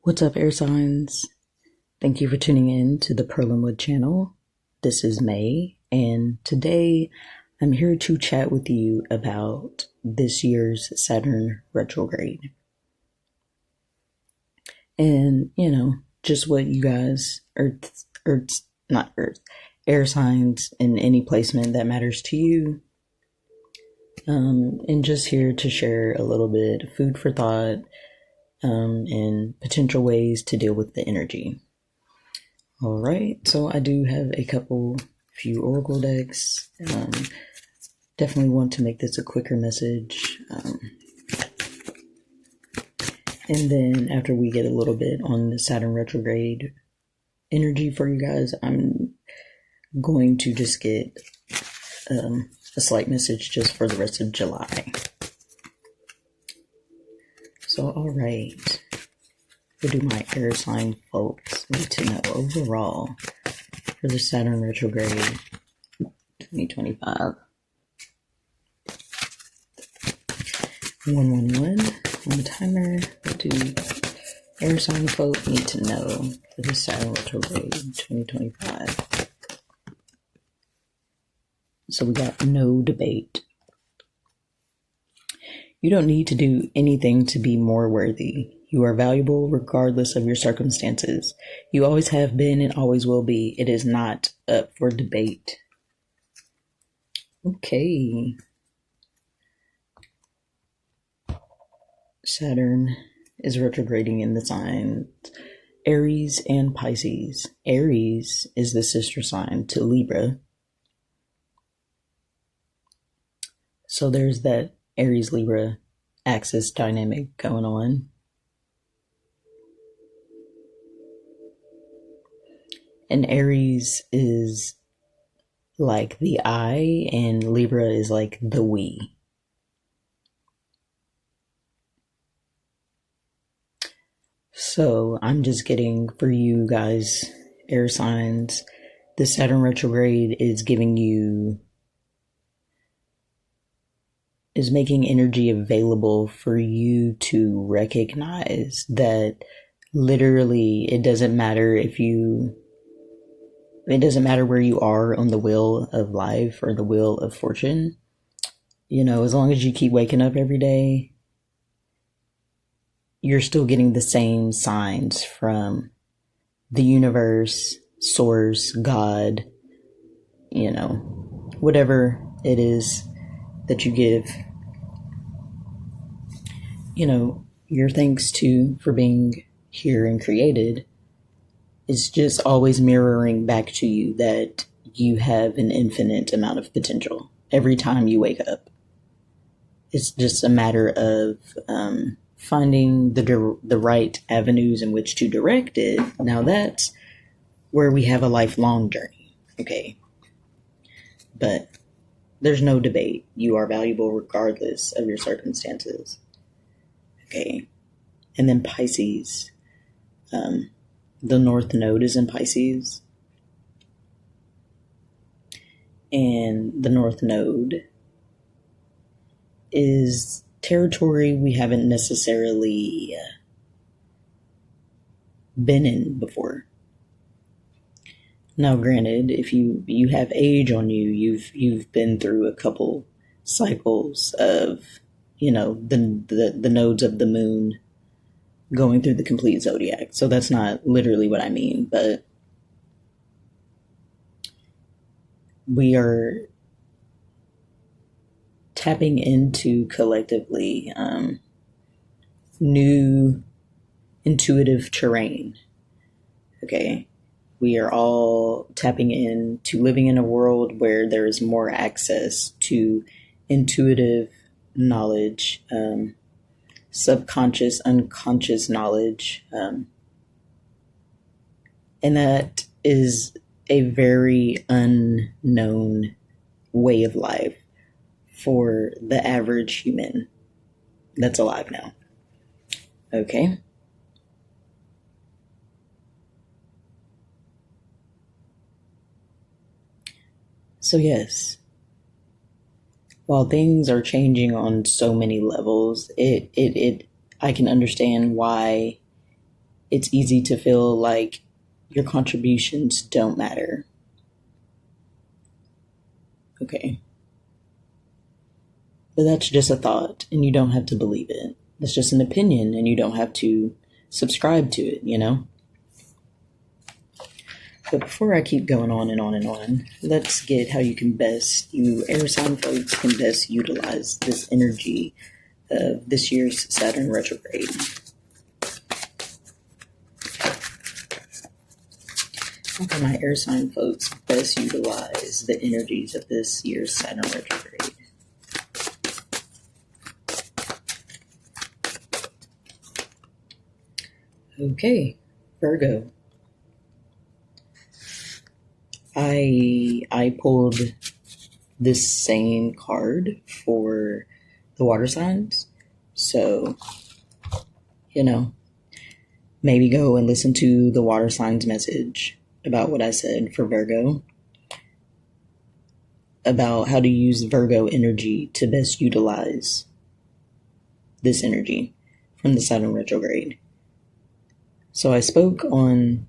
What's up, air signs? Thank you for tuning in to the Pearl and Wood channel. This is May, and today I'm here to chat with you about this year's Saturn retrograde. And, just what you guys, air signs in any placement that matters to you. And just here to share a little bit of food for thought, and potential ways to deal with the energy. All right, so I do have few oracle decks. Definitely want to make this a quicker message. And then after we get a little bit on the Saturn retrograde energy for you guys, I'm going to just get a slight message just for the rest of July. So, all right, what do my air sign folks need to know overall for the Saturn retrograde 2025? 111 on the timer. What do air sign folk need to know for the Saturn retrograde 2025? So we got no debate. You don't need to do anything to be more worthy. You are valuable regardless of your circumstances. You always have been and always will be. It is not up for debate. Okay. Saturn is retrograding in the signs Aries and Pisces. Aries is the sister sign to Libra. So there's that Aries-Libra axis dynamic going on. And Aries is like the I, and Libra is like the we. So I'm just getting, for you guys, air signs, the Saturn retrograde is making energy available for you to recognize that literally it doesn't matter where you are on the wheel of life or the wheel of fortune. As long as you keep waking up every day, you're still getting the same signs from the universe, source, God, whatever it is that you give, your thanks to for being here and created is just always mirroring back to you that you have an infinite amount of potential every time you wake up. It's just a matter of finding the right avenues in which to direct it. Now that's where we have a lifelong journey, okay? But there's no debate. You are valuable regardless of your circumstances. Okay. And then Pisces. The North Node is in Pisces. And the North Node is territory we haven't necessarily been in before. Now, granted, if you have age on you, you've been through a couple cycles of, the nodes of the moon going through the complete zodiac. So that's not literally what I mean, but we are tapping into collectively new intuitive terrain. Okay. We are all tapping into living in a world where there is more access to intuitive knowledge, subconscious, unconscious knowledge. And that is a very unknown way of life for the average human that's alive now. Okay. So yes, while things are changing on so many levels, I can understand why it's easy to feel like your contributions don't matter. Okay. But that's just a thought, and you don't have to believe it. That's just an opinion, and you don't have to subscribe to it, you know? But before I keep going on and on and on, let's get how you air sign folks can best utilize this energy of this year's Saturn retrograde. How can my air sign folks best utilize the energies of this year's Saturn retrograde? Okay, Virgo. I pulled this same card for the water signs. So, maybe go and listen to the water signs message about what I said for Virgo, about how to use Virgo energy to best utilize this energy from the Saturn retrograde. So I spoke on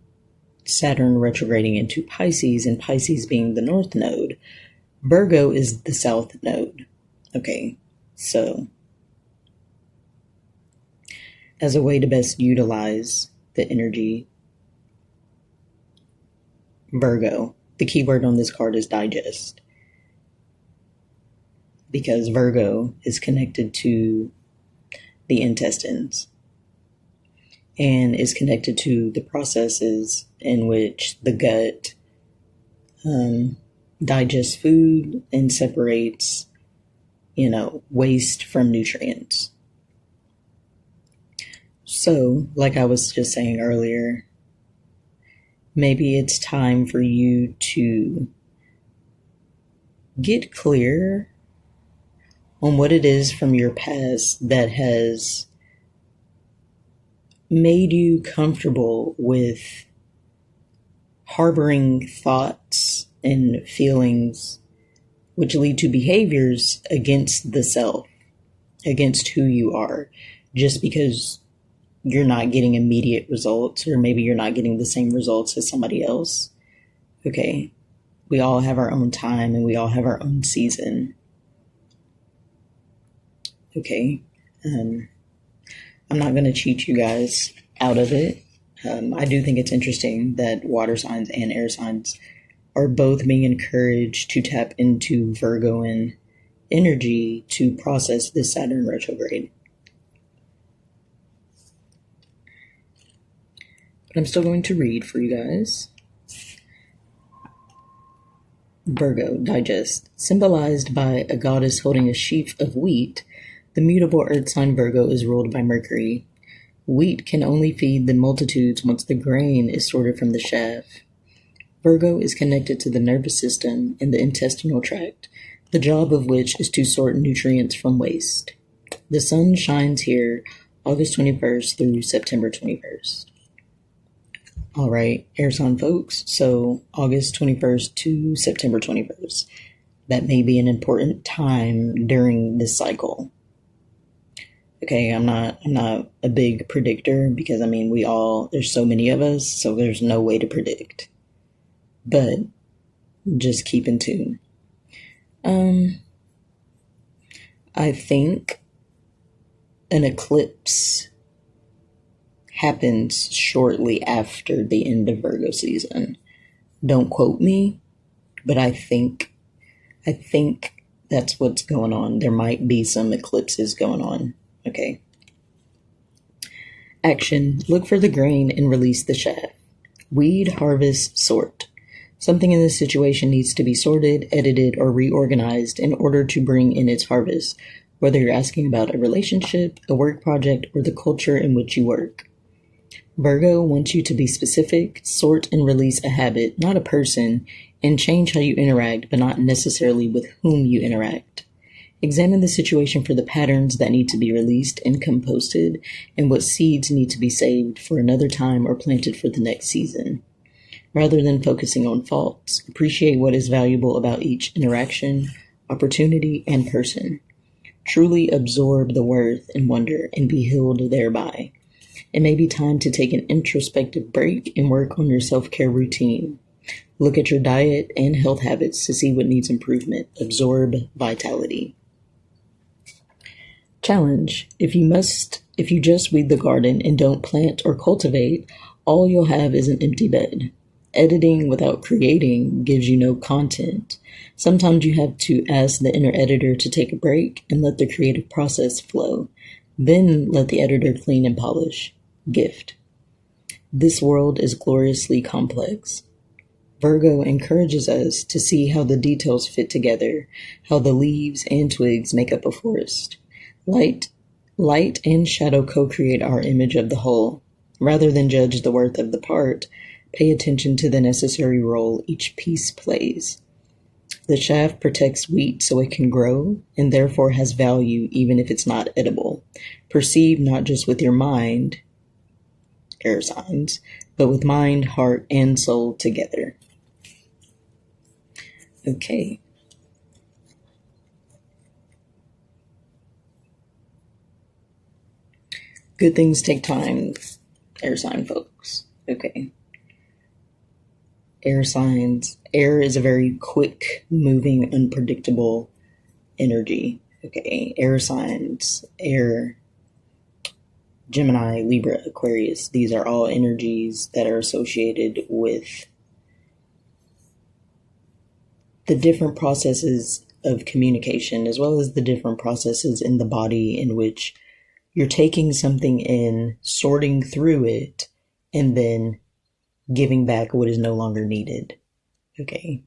Saturn retrograding into Pisces, and Pisces being the north node. Virgo is the south node. Okay, so as a way to best utilize the energy, Virgo, the key word on this card is digest, because Virgo is connected to the intestines and is connected to the processes in which the gut digests food and separates, waste from nutrients. So, like I was just saying earlier, maybe it's time for you to get clear on what it is from your past that has made you comfortable with harboring thoughts and feelings which lead to behaviors against the self, against who you are, just because you're not getting immediate results, or maybe you're not getting the same results as somebody else. Okay, we all have our own time and we all have our own season. Okay, I'm not going to cheat you guys out of it. I do think it's interesting that water signs and air signs are both being encouraged to tap into Virgoan energy to process this Saturn retrograde. But I'm still going to read for you guys. Virgo, digest. Symbolized by a goddess holding a sheaf of wheat, the mutable earth sign Virgo is ruled by Mercury. Wheat can only feed the multitudes once the grain is sorted from the chaff. Virgo is connected to the nervous system and the intestinal tract, the job of which is to sort nutrients from waste. The sun shines here August 21st through September 21st. All right, air sign folks, so August 21st to September 21st. That may be an important time during this cycle. Okay, I'm not a big predictor because, there's so many of us, so there's no way to predict. But just keep in tune. I think an eclipse happens shortly after the end of Virgo season. Don't quote me, but I think that's what's going on. There might be some eclipses going on. Okay. Action. Look for the grain and release the chaff. Weed, harvest, sort. Something in this situation needs to be sorted, edited, or reorganized in order to bring in its harvest, whether you're asking about a relationship, a work project, or the culture in which you work. Virgo wants you to be specific, sort and release a habit, not a person, and change how you interact, but not necessarily with whom you interact. Examine the situation for the patterns that need to be released and composted, and what seeds need to be saved for another time or planted for the next season. Rather than focusing on faults, appreciate what is valuable about each interaction, opportunity, and person. Truly absorb the worth and wonder and be healed thereby. It may be time to take an introspective break and work on your self-care routine. Look at your diet and health habits to see what needs improvement. Absorb vitality. Challenge. If you just weed the garden and don't plant or cultivate, all you'll have is an empty bed. Editing without creating gives you no content. Sometimes you have to ask the inner editor to take a break and let the creative process flow. Then let the editor clean and polish. Gift. This world is gloriously complex. Virgo encourages us to see how the details fit together, how the leaves and twigs make up a forest. Light and shadow co-create our image of the whole. Rather than judge the worth of the part, pay attention to the necessary role each piece plays. The shaft protects wheat so it can grow, and therefore has value even if it's not edible. Perceive not just with your mind, air signs, but with mind, heart, and soul together. Okay. Good things take time, air sign folks. Okay. Air signs. Air is a very quick moving, unpredictable energy. Okay. Air signs. Air. Gemini, Libra, Aquarius. These are all energies that are associated with the different processes of communication, as well as the different processes in the body in which you're taking something in, sorting through it, and then giving back what is no longer needed. Okay.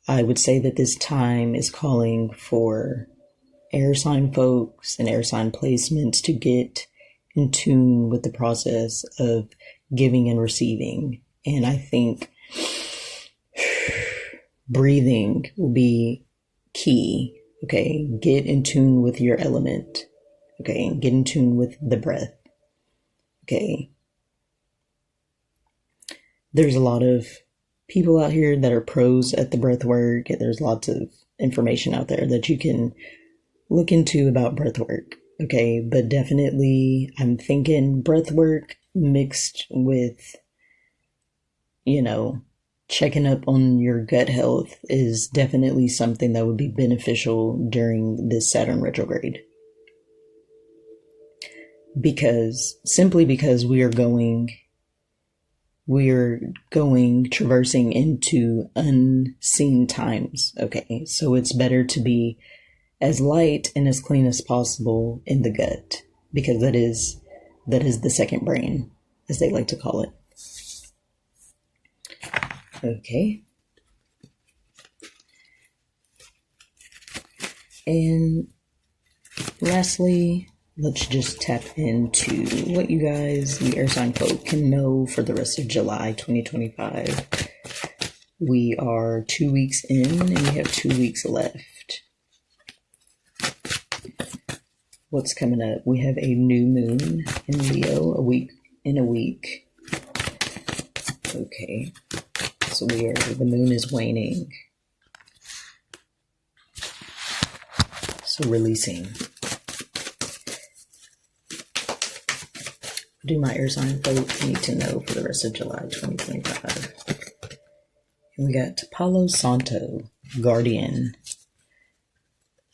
I would say that this time is calling for air sign folks and air sign placements to get in tune with the process of giving and receiving. And I think breathing will be key. Okay. Get in tune with your element. Okay. Get in tune with the breath. Okay. There's a lot of people out here that are pros at the breath work. There's lots of information out there that you can look into about breath work. Okay. But definitely I'm thinking breath work mixed with, checking up on your gut health is definitely something that would be beneficial during this Saturn retrograde. Simply because we are going traversing into unseen times. Okay. So it's better to be as light and as clean as possible in the gut, because that is the second brain, as they like to call it. Okay. And lastly, let's just tap into what you guys, the air sign folk, can know for the rest of July 2025. We are 2 weeks in and we have 2 weeks left. What's coming up? We have a new moon in Leo, in a week. Okay. So the moon is waning. So releasing. Do my air sign folk need to know for the rest of July 2025. And we got Palo Santo, Guardian,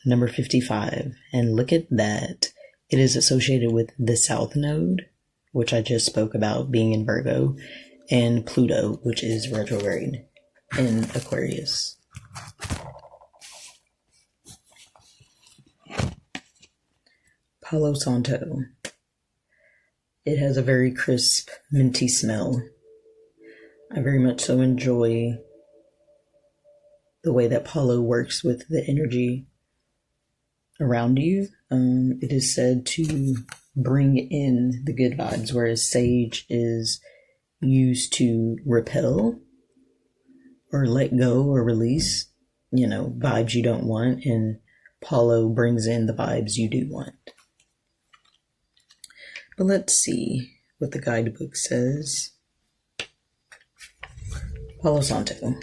number 55. And look at that. It is associated with the South Node, which I just spoke about being in Virgo, and Pluto, which is retrograde in Aquarius. Palo Santo. It has a very crisp, minty smell. I very much so enjoy the way that Palo works with the energy around you. It is said to bring in the good vibes, whereas sage is used to repel or let go or release, vibes you don't want, and Palo brings in the vibes you do want. But let's see what the guidebook says. Palo Santo.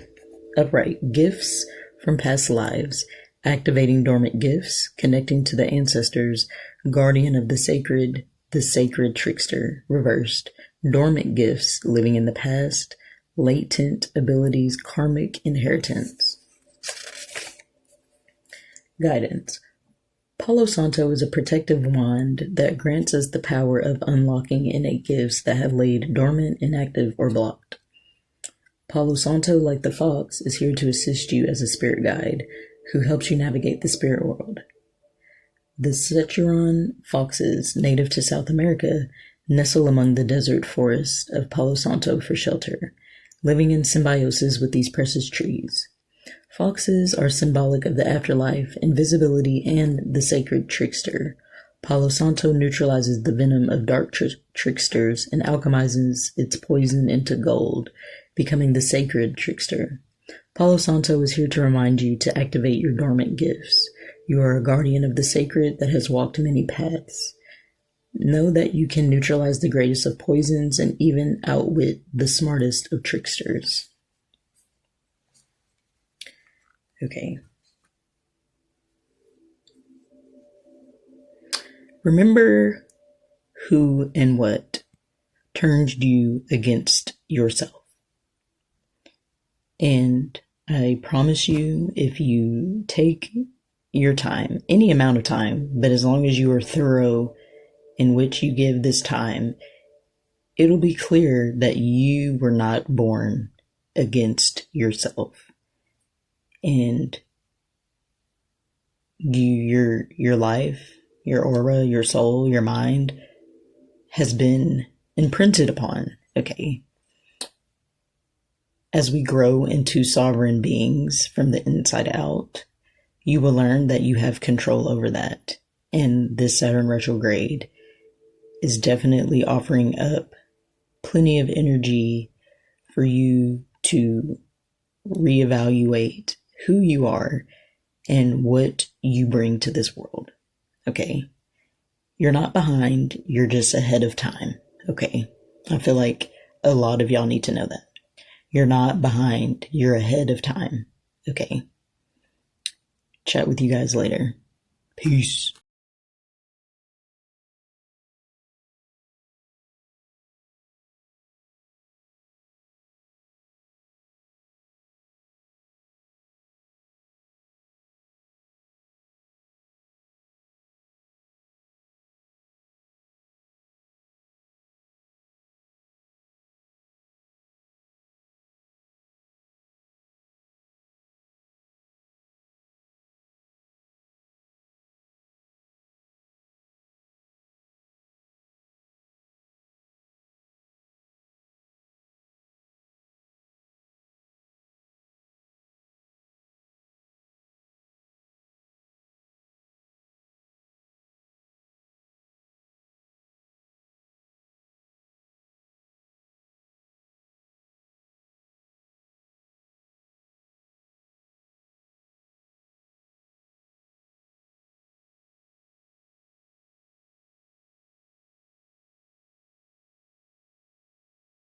Upright. Gifts from past lives. Activating dormant gifts. Connecting to the ancestors. Guardian of the sacred. the sacred trickster, reversed, dormant gifts living in the past, latent abilities, karmic inheritance. Guidance. Palo Santo is a protective wand that grants us the power of unlocking innate gifts that have laid dormant, inactive, or blocked. Palo Santo, like the fox, is here to assist you as a spirit guide who helps you navigate the spirit world. The Saturn foxes, native to South America, nestle among the desert forests of Palo Santo for shelter, living in symbiosis with these precious trees. Foxes are symbolic of the afterlife, invisibility, and the sacred trickster. Palo Santo neutralizes the venom of dark tricksters and alchemizes its poison into gold, becoming the sacred trickster. Palo Santo is here to remind you to activate your dormant gifts. You are a guardian of the sacred that has walked many paths. Know that you can neutralize the greatest of poisons and even outwit the smartest of tricksters. Okay. Remember who and what turned you against yourself. And I promise you, if you take your time, any amount of time, but as long as you are thorough in which you give this time, it'll be clear that you were not born against yourself. And your life, your aura, your soul, your mind has been imprinted upon, okay? As we grow into sovereign beings from the inside out, you will learn that you have control over that. And this Saturn retrograde is definitely offering up plenty of energy for you to reevaluate who you are and what you bring to this world. Okay? You're not behind, you're just ahead of time. Okay? I feel like a lot of y'all need to know that. You're not behind, you're ahead of time. Okay? Chat with you guys later. Peace.